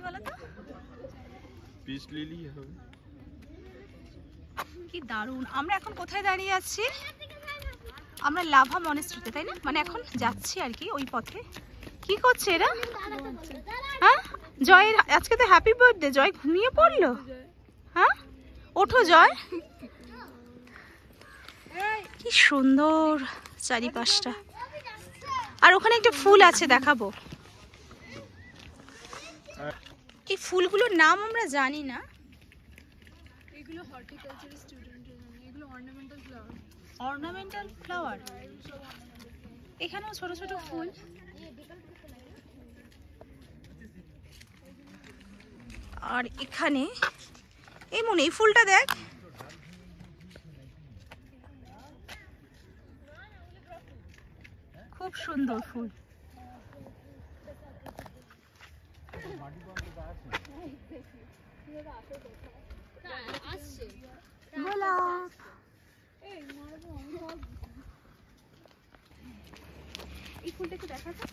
বলো তো? Peace lily হবে। কি দারুণ। আমরা এখন কোথায় দাঁড়িয়ে আছি? আমরা লাভা মনেস্ট্রিতে, তাই না? মানে এখন যাচ্ছি আর কি ওই পথে। কি করছে এরা? হ্যাঁ, জয়ের আজকে তো হ্যাপি বার্থডে। জয় ঘুমিয়ে পড়লো। হ্যাঁ, ওঠো জয়। কি সুন্দর চারিপাশটা। আর ওখানে একটা ফুল আছে, দেখাবো। এই ফুলগুলোর নাম আমরা জানি না। এগুলো হর্টিকালচার স্টুডেন্টের জন্য, এগুলো অর্নামেন্টাল ফ্লাওয়ার। Ornamental flower. এখানেও ছোট ছোট ফুল। আর এখানে এই মনে এই ফুলটা দেখ। খুব সুন্দর ফুল। গোলাপ। এই ফুলটা একটু দেখা যায়।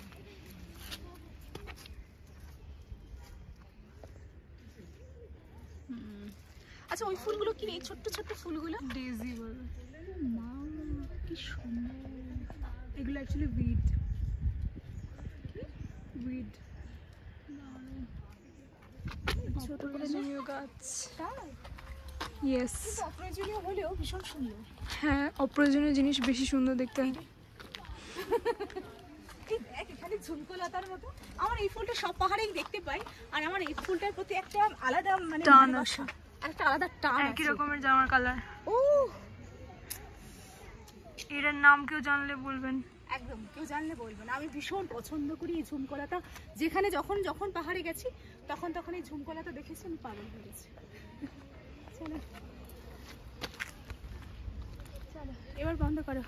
আচ্ছা, ওই ফুলগুলো কি? এই ছোট্ট ছোট্ট ফুলগুলো ডেজি বলে। মা কি সুন্দর। এগুলো অ্যাকচুয়ালি উইড। উইড ছোট প্রয়োজনীয় গাছ। ইয়েস, অপ্রয়োজনীয় হলেও ভীষণ সুন্দর। হ্যাঁ, অপ্রয়োজনীয় জিনিস বেশি সুন্দর দেখতে হয়। এখানে ঝুমকোলতার মতো আমার এই ফুলটা সব পাহাড়েই দেখতে পাই। আর আমার এই ফুলটার প্রতি একটা আলাদা মানে টান আছে, একটা আলাদা টান আছে। একই রকমের জামার কালার। ও, এর নাম কেউ জানলে বলবেন। একদম কেউ জানলে বলবেন। আমি ভীষণ পছন্দ করি এই ঝুমকোলতা। যেখানে যখন যখন পাহাড়ে গেছি তখন তখন এই ঝুমকোলতা দেখেছি, আমি পাগল হয়ে গেছি। চলো চলো, এবার বন্ধ করো।